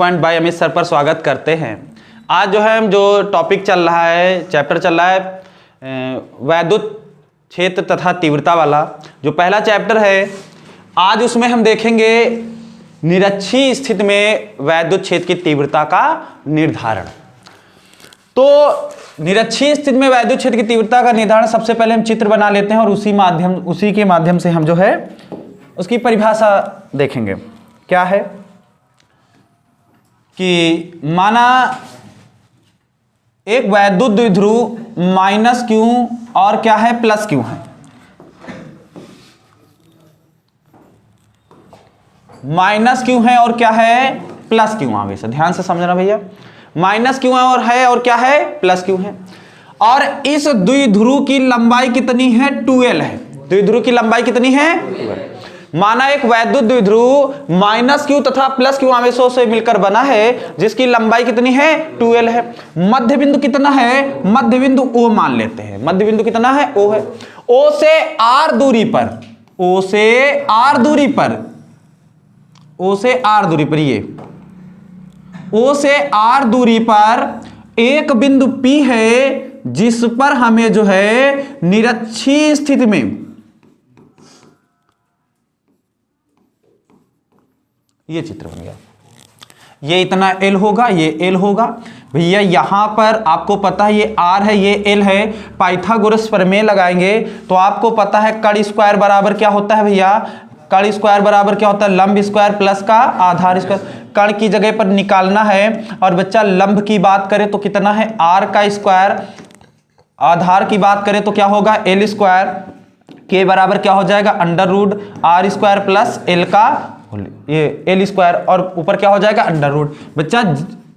Point by Amit sir पर स्वागत करते हैं। आज जो है हम जो टॉपिक चल रहा है, चैप्टर चल रहा है वैद्युत क्षेत्र तथा तीव्रता वाला, जो पहला चैप्टर है, आज उसमें हम देखेंगे निरक्षीय स्थिति में वैद्युत क्षेत्र की तीव्रता का निर्धारण। तो निरक्षीय स्थिति में वैद्युत क्षेत्र की तीव्रता का निर्धारण सबसे पहले हम चित्र बना लेते हैं और उसी के माध्यम से हम जो है उसकी परिभाषा देखेंगे। क्या है कि माना एक वैद्युत द्विध्रुव माइनस क्यू और क्या है प्लस क्यू है। माइनस क्यू है और क्या है प्लस क्यू। आगे से ध्यान से समझना भैया, माइनस क्यू है और क्या है प्लस क्यू है। और इस द्विध्रुव की लंबाई कितनी है 2L है। द्विध्रुव की लंबाई कितनी है 2L। माना एक वैद्युत द्विध्रुव माइनस क्यू तथा प्लस क्यू आवेशों से मिलकर बना है, जिसकी लंबाई कितनी है 2L है। मध्य बिंदु कितना है, मध्य बिंदु O मान लेते हैं। मध्य बिंदु कितना है O है। O से R दूरी पर, O से R दूरी पर, O से R दूरी पर, ये O से R दूरी पर एक बिंदु P है, जिस पर हमें जो है निरक्षीय स्थिति में ये चित्र बन गया। ये इतना L होगा, ये L होगा भैया। यहां पर आपको पता है ये R है, ये L है। पाइथागोरस प्रमेय लगाएंगे तो आपको पता है कर्ण स्क्वायर बराबर क्या होता है भैया, कर्ण स्क्वायर बराबर क्या होता है लंब स्क्वायर प्लस का आधार स्क्वायर। कर्ण की जगह पर निकालना है और बच्चा लंब की बात करें तो कितना है R का स्क्वायर, आधार की बात करें तो क्या होगा L स्क्वायर, के बराबर क्या हो जाएगा under root R square plus L का ये L स्क्वायर, और ऊपर क्या हो जाएगा अंडर रूट। बच्चा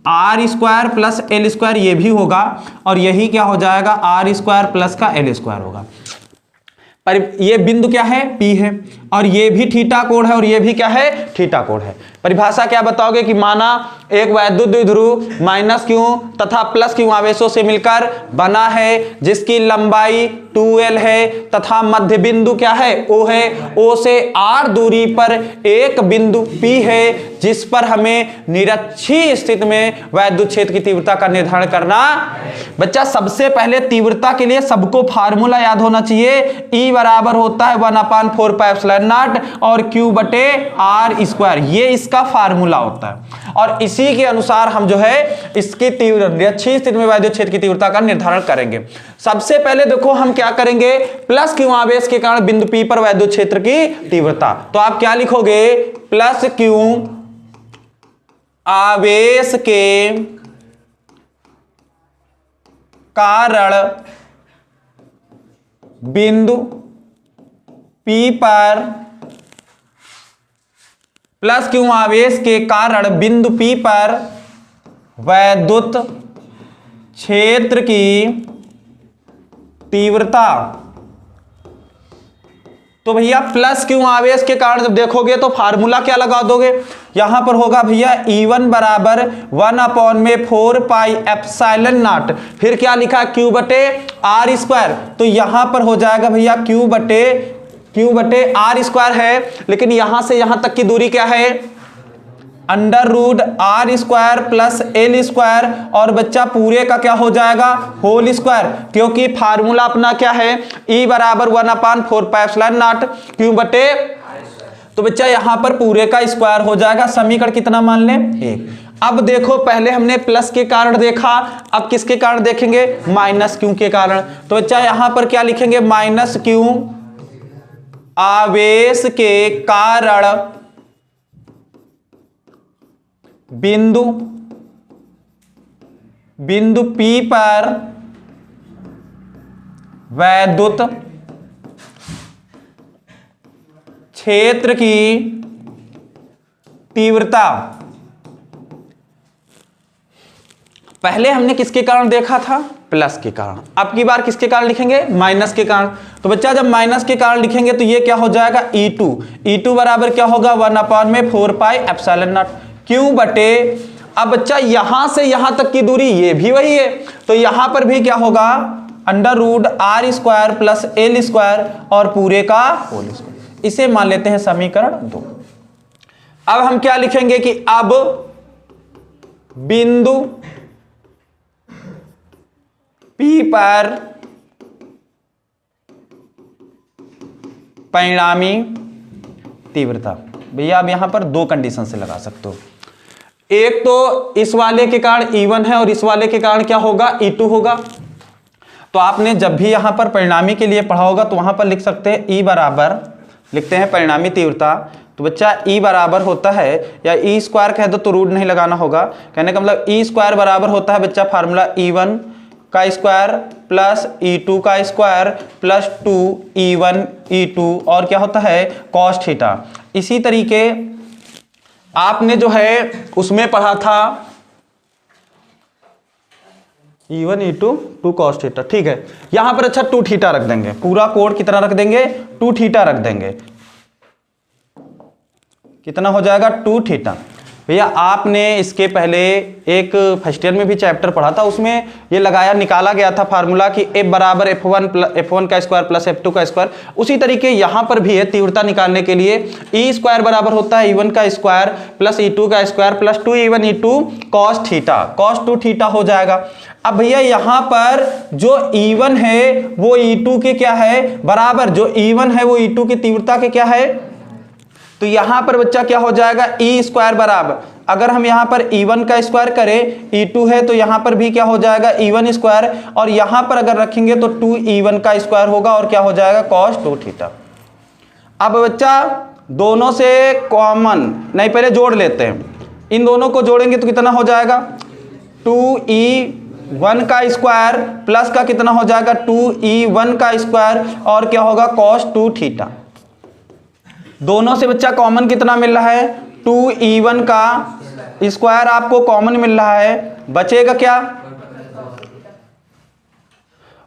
R square plus L square ये भी होगा, और यही क्या हो जाएगा R स्क्वायर प्लस का L स्क्वायर होगा। पर ये बिंदु क्या है P है, और ये भी थीटा कोण है, और ये भी क्या है थीटा कोण है। परिभाषा क्या बताओगे कि माना एक वैद्युत द्विध्रुव माइनस क्यू तथा प्लस क्यू आवेशों से मिलकर बना है, जिसकी लंबाई 2L है तथा मध्य बिंदु क्या है O है। O से R दूरी पर एक बिंदु P है, जिस पर हमें निरक्षीय स्थिति में वैद्युत क्षेत्र की तीव्रता का निर्धारण करना। बच्चा सबसे पहले तीव्रता के लिए सबको फार्मूला याद होना चाहिए। E बराबर होता है 1/4πε0 और Q बटे R स्क्वायर, ये इसका फार्मूला होता है। और इसी के अनुसार हम जो है इसकी निरक्षीय स्थिति में वैद्युत क्षेत्र की तीव्रता का निर्धारण करेंगे। सबसे पहले देखो हम क्या करेंगे, प्लस क्यू आवेश के कारण बिंदु P पर वैद्युत क्षेत्र की तीव्रता। तो आप क्या लिखोगे, प्लस क्यू आवेश के कारण बिंदु P पर, प्लस क्यू आवेश के कारण बिंदु P पर वैद्युत क्षेत्र की तीव्रता। तो भैया प्लस क्यू आवेश के कारण जब देखोगे तो फार्मूला क्या लगा दोगे, यहां पर होगा भैया E1 बराबर 1/4πε0, फिर क्या लिखा Q बटे R स्क्वायर। तो यहां पर हो जाएगा भैया Q बटे R स्क्वायर है, लेकिन यहां से यहां तक की दूरी क्या है under root R square plus L square, और बच्चा पूरे का क्या हो जाएगा होल स्क्वायर, क्योंकि फार्मूला अपना क्या है E बराबर 1/4πε0 Q बटे। तो बच्चा यहां पर पूरे का स्क्वायर हो जाएगा। समीकरण कितना मान लें 1। अब देखो पहले हमने प्लस के कारण देखा, अब किसके कारण देखेंगे माइनस क्यू के कारण। तो बच्चा यहां पर क्या लिखेंगे, माइनस क्यू आवेश के कारण बिंदु P पर वैद्युत क्षेत्र की तीव्रता। पहले हमने किसके कारण देखा था प्लस के कारण, अब की बार किसके कारण लिखेंगे माइनस के कारण। तो बच्चा जब माइनस के कारण लिखेंगे तो ये क्या हो जाएगा E2 बराबर क्या होगा 1/4πε0 Q बटे। अब बच्चा यहां से यहां तक की दूरी ये भी वही है, तो यहां पर भी क्या होगा under root R square plus L square और पूरे का होल स्क्वायर। इसे मान लेते हैं समीकरण 2। अब हम क्या लिखेंगे कि अब बिंदु P पर परिणामी तीव्रता। भैया आप यहां पर दो कंडीशन से लगा सकते हो, एक तो इस वाले के कारण E1 है और इस वाले के कारण क्या होगा, E2 होगा। तो आपने जब भी यहां पर परिणामी के लिए पढ़ा होगा तो वहां पर लिख सकते हैं E बराबर, लिखते हैं परिणामी तीव्रता, तो बच्चा E बराबर होता है, या E स्क्वायर कह दो तो रूट नहीं लगाना होगा, कहने का मतलब E स्क्वायर बराबर होता है बच्चा फार्मूला E1 का स्क्वायर प्लस E2 का स्क्वायर प्लस 2E1 E2 और क्या होता है कॉस थीटा। इसी तरीके आपने जो है उसमें पढ़ा था E1 E2 2 cos थीटा, ठीक है। यहां पर अच्छा 2 थीटा रख देंगे, पूरा कोड कितना रख देंगे, 2 थीटा रख देंगे। कितना हो जाएगा 2 थीटा। भैया आपने इसके पहले एक फर्स्ट ईयर में भी चैप्टर पढ़ा था, उसमें ये लगाया निकाला गया था फार्मूला कि F बराबर F1 का स्क्वायर प्लस F2 का स्क्वायर। उसी तरीके यहां पर भी है, तीव्रता निकालने के लिए E स्क्वायर बराबर होता है E1 का स्क्वायर प्लस E2 का square plus 2E1 E2 cos theta, cos 2 theta हो जाएगा। अब भैया यहां पर जो E1 है वो E2 के क्या है बराबर, जो E1 है वो E2 की तीव्रता के क्या है, तो यहां पर बच्चा क्या हो जाएगा E स्क्वायर बराबर, अगर हम यहां पर E1 का स्क्वायर करें E2 है तो यहां पर भी क्या हो जाएगा E1 स्क्वायर, और यहां पर अगर रखेंगे तो 2E1 का स्क्वायर होगा और क्या हो जाएगा cos 2 थीटा। अब बच्चा दोनों से कॉमन नहीं, पहले जोड़ लेते हैं, इन दोनों को जोड़ेंगे तो कितना हो जाएगा 2E1 का स्क्वायर प्लस का कितना हो जाएगा 2E1 का स्क्वायर और क्या होगा cos 2 थीटा। दोनों से बच्चा कॉमन कितना मिल रहा है 2E1 का स्क्वायर आपको कॉमन मिल रहा है, बचेगा क्या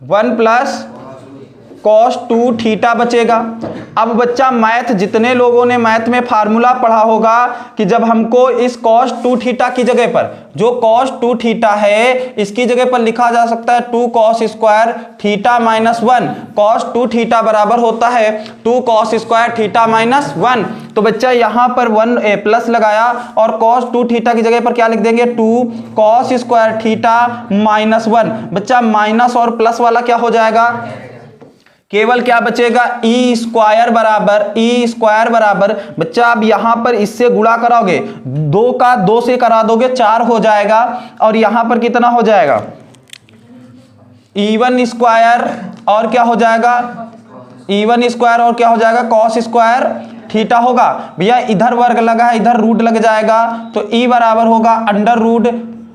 1 प्लस cos 2 थीटा बचेगा। अब बच्चा मैथ, जितने लोगों ने मैथ में फार्मूला पढ़ा होगा कि जब हमको इस cos 2 थीटा की जगह पर, जो cos 2 थीटा है इसकी जगह पर लिखा जा सकता है 2 cos square theta minus 1, cos 2 theta बराबर होता है 2 cos स्क्वायर थीटा माइनस 1। तो बच्चा यहां पर 1 प्लस लगाया और cos 2 थीटा की जगह पर क्या लिख देंगे 2 cos स्क्वायर थीटा माइनस 1। बच्चा माइनस और प्लस वाला क्या हो जाएगा, केवल क्या बचेगा E स्क्वायर बराबर बच्चा अब यहां पर इससे गुणा कराओगे, 2 का 2 से करा दोगे 4 हो जाएगा, और यहां पर कितना हो जाएगा E1 स्क्वायर और क्या हो जाएगा E1 स्क्वायर और क्या हो जाएगा cos स्क्वायर थीटा होगा। भैया इधर वर्ग लगा है, इधर रूट लग जाएगा, तो E बराबर होगा अंडर रूट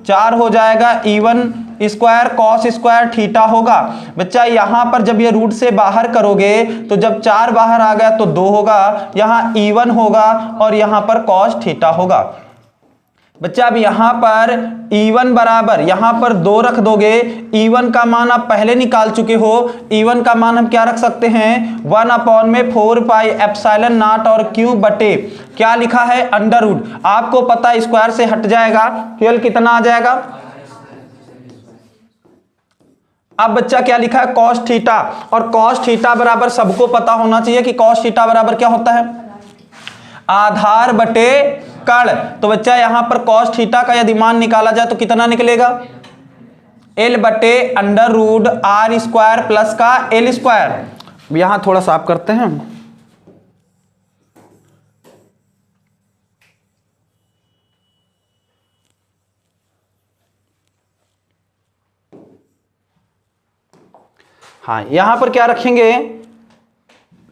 4 हो जाएगा E1 square cos square theta होगा। बच्चा यहां पर जब ये रूट से बाहर करोगे तो जब 4 बाहर आ गया तो 2 होगा, यहां E1 होगा और यहां पर cos थीटा होगा। बच्चा अब यहां पर E1 बराबर यहां पर 2 रख दोगे, E1 का मान आप पहले निकाल चुके हो, E1 का मान हम क्या रख सकते हैं 1/4 पाई एप्सिलॉन नॉट और Q बटे क्या लिखा है अंडर रूट, आपको पता स्क्वायर से हट जाएगा, केवल कितना आ जाएगा। अब बच्चा क्या लिखा है cos थीटा, और cos थीटा बराबर सबको पता होना चाहिए कि cos थीटा बराबर क्या होता है आधार बटे कर्ण। तो बच्चा यहां पर cos थीटा का यदि मान निकाला जाए तो कितना निकलेगा L बटे under root R square plus का L स्क्वायर। यहां थोड़ा साफ करते हैं, हाँ यहां पर क्या रखेंगे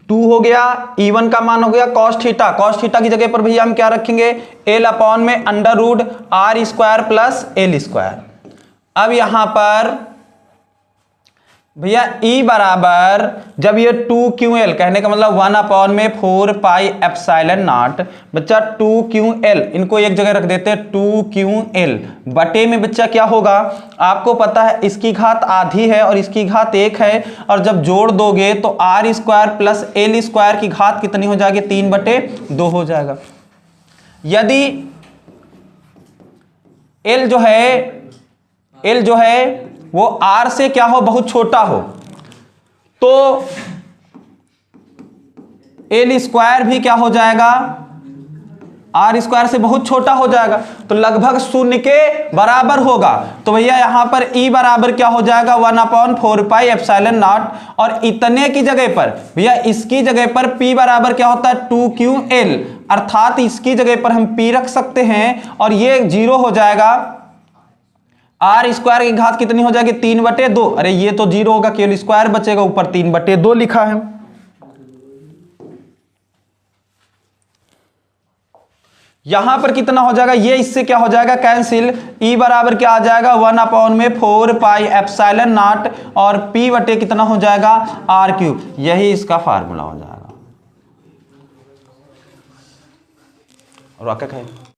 2 हो गया, E1 का मान हो गया cos थीटा की जगह पर भैया हम क्या रखेंगे L अपॉन में under root R square plus L square. अब यहां पर भैया E बराबर जब ये 2QL कहने का मतलब 1/4 पाई एप्सिलॉन नॉट, बच्चा 2QL इनको एक जगह रख देते हैं 2QL बटे में बच्चा क्या होगा आपको पता है इसकी घात आधी है और इसकी घात 1 है, और जब जोड़ दोगे तो R square plus L square की घात कितनी हो जाएगी 3/2 हो जाएगा। यदि L जो है वो R से क्या हो बहुत छोटा हो तो L स्क्वायर भी क्या हो जाएगा आर स्क्वायर से बहुत छोटा हो जाएगा, तो लगभग शून्य के बराबर होगा। तो भैया यहाँ पर ई बराबर क्या हो जाएगा 1/4πε0, और इतने की जगह पर भैया इसकी जगह पर पी बराबर क्या होता है 2ql, अर्थात इसकी जगह पर हम पी रख सकते हैं और ये 0 हो जाएगा। आर स्क्वायर की घात कितनी हो जाएगी 3/2, अरे ये तो 0 होगा, केवल स्क्वायर बचेगा, ऊपर 3/2 लिखा है। यहां पर कितना हो जाएगा, ये इससे क्या हो जाएगा कैंसिल, ई बराबर क्या आ जाएगा 1/4πε0 और पी बटे कितना हो जाएगा r³, यही इसका फार्मूला हो जाएगा। और क्या कहें